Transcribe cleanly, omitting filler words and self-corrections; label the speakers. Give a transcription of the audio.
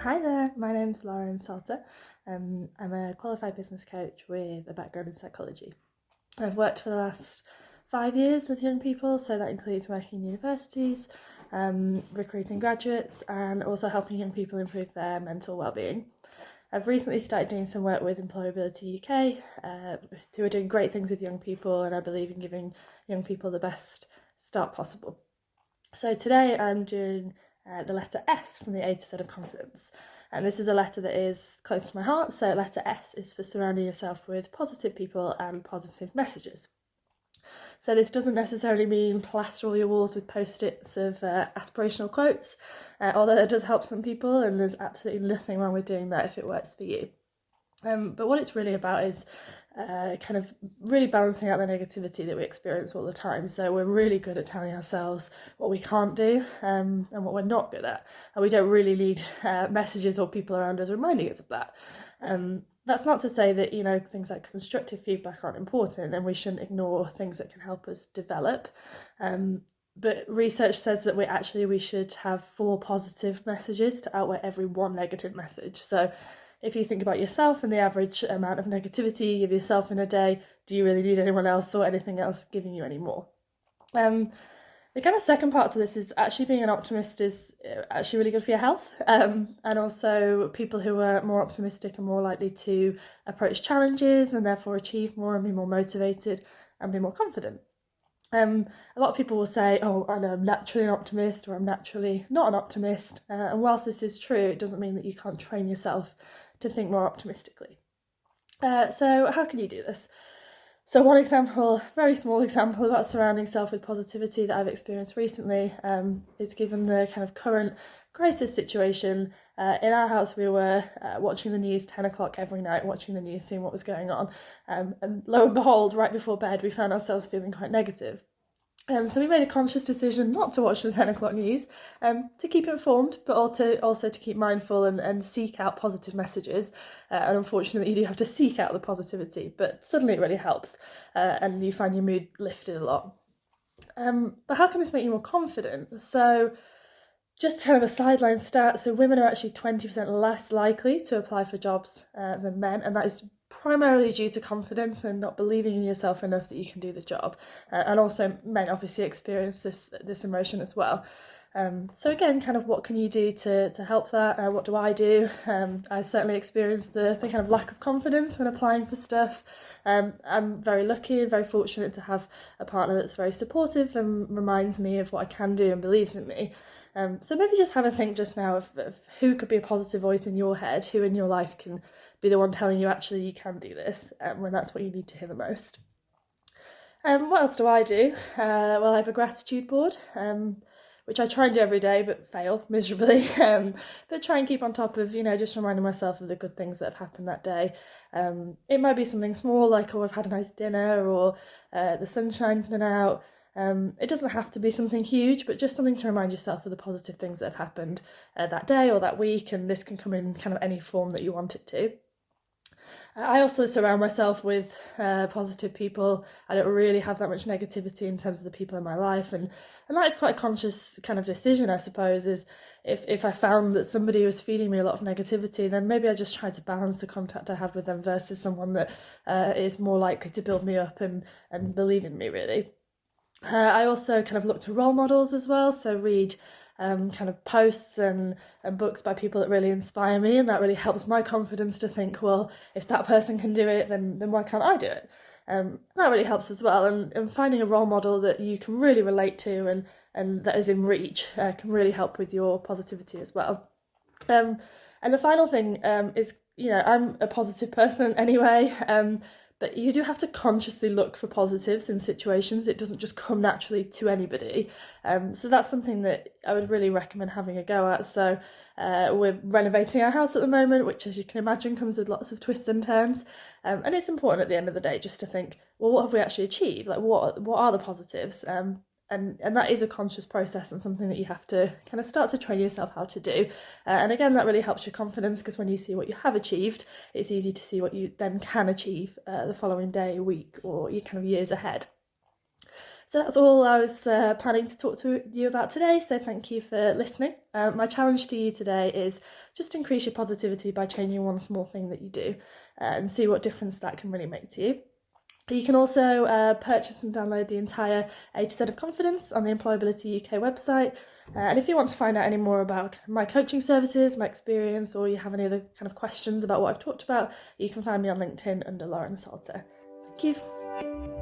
Speaker 1: Hi there, my name's Lauren Salter. I'm a qualified business coach with a background in psychology. I've worked for the last 5 years with young people, so that includes working in universities, recruiting graduates, and also helping young people improve their mental well-being. I've recently started doing some work with Employability UK, who are doing great things with young people, and I believe in giving young people the best start possible. So today I'm doing the letter S from the A2Z of confidence. And this is a letter that is close to my heart. So letter S is for surrounding yourself with positive people and positive messages. So this doesn't necessarily mean plaster all your walls with post-its of aspirational quotes, although that does help some people, and there's absolutely nothing wrong with doing that if it works for you. But what it's really about is kind of really balancing out the negativity that we experience all the time. So we're really good at telling ourselves what we can't do and what we're not good at. And we don't really need messages or people around us reminding us of that. That's not to say that, things like constructive feedback aren't important and we shouldn't ignore things that can help us develop. But research says that we should have 4 positive messages to outweigh every 1 negative message. So if you think about yourself and the average amount of negativity you give yourself in a day, do you really need anyone else or anything else giving you any more? The kind of second part to this is actually being an optimist is actually really good for your health. And also people who are more optimistic are more likely to approach challenges and therefore achieve more and be more motivated and be more confident. A lot of people will say, oh, I know I'm naturally an optimist or I'm naturally not an optimist. And whilst this is true, it doesn't mean that you can't train yourself to think more optimistically. So how can you do this? So one example, very small example about surrounding yourself with positivity that I've experienced recently is given the kind of current crisis situation. In our house, we were watching the news 10 o'clock every night, watching the news, seeing what was going on. And lo and behold, right before bed, we found ourselves feeling quite negative. So we made a conscious decision not to watch the 10 o'clock news, to keep informed, but also to keep mindful and seek out positive messages. And unfortunately, you do have to seek out the positivity, but suddenly it really helps, and you find your mood lifted a lot. But how can this make you more confident? So just kind of a sideline stat, so women are actually 20% less likely to apply for jobs than men, and that is primarily due to confidence and not believing in yourself enough that you can do the job. And also men obviously experience this emotion as well. So again, kind of what can you do to help that? What do? I certainly experienced the kind of lack of confidence when applying for stuff. I'm very lucky and very fortunate to have a partner that's very supportive and reminds me of what I can do and believes in me. So maybe just have a think just now of who could be a positive voice in your head, who in your life can be the one telling you actually you can do this, when that's what you need to hear the most. What else do? Well, I have a gratitude board, which I try and do every day but fail miserably, but try and keep on top of, just reminding myself of the good things that have happened that day. It might be something small like, oh, I've had a nice dinner, or the sunshine's been out. It doesn't have to be something huge, but just something to remind yourself of the positive things that have happened that day or that week, and this can come in kind of any form that you want it to. I also surround myself with positive people. I don't really have that much negativity in terms of the people in my life, and that is quite a conscious kind of decision, I suppose, is if I found that somebody was feeding me a lot of negativity, then maybe I just try to balance the contact I have with them versus someone that is more likely to build me up and believe in me, really. I also kind of look to role models as well, so read kind of posts and books by people that really inspire me, and that really helps my confidence to think, well, if that person can do it, then why can't I do it? That really helps as well, and finding a role model that you can really relate to and that is in reach can really help with your positivity as well. And the final thing is, I'm a positive person anyway, but you do have to consciously look for positives in situations. It doesn't just come naturally to anybody. So that's something that I would really recommend having a go at. So we're renovating our house at the moment, which, as you can imagine, comes with lots of twists and turns. And it's important at the end of the day just to think, well, what have we actually achieved? Like, what are the positives? And that is a conscious process and something that you have to kind of start to train yourself how to do. And again, that really helps your confidence, because when you see what you have achieved, it's easy to see what you then can achieve the following day, week, or your kind of years ahead. So that's all I was planning to talk to you about today, so thank you for listening. My challenge to you today is just increase your positivity by changing one small thing that you do and see what difference that can really make to you. You can also purchase and download the entire A2Z of Confidence on the Employability UK website. And if you want to find out any more about my coaching services, my experience, or you have any other kind of questions about what I've talked about, you can find me on LinkedIn under Lauren Salter. Thank you.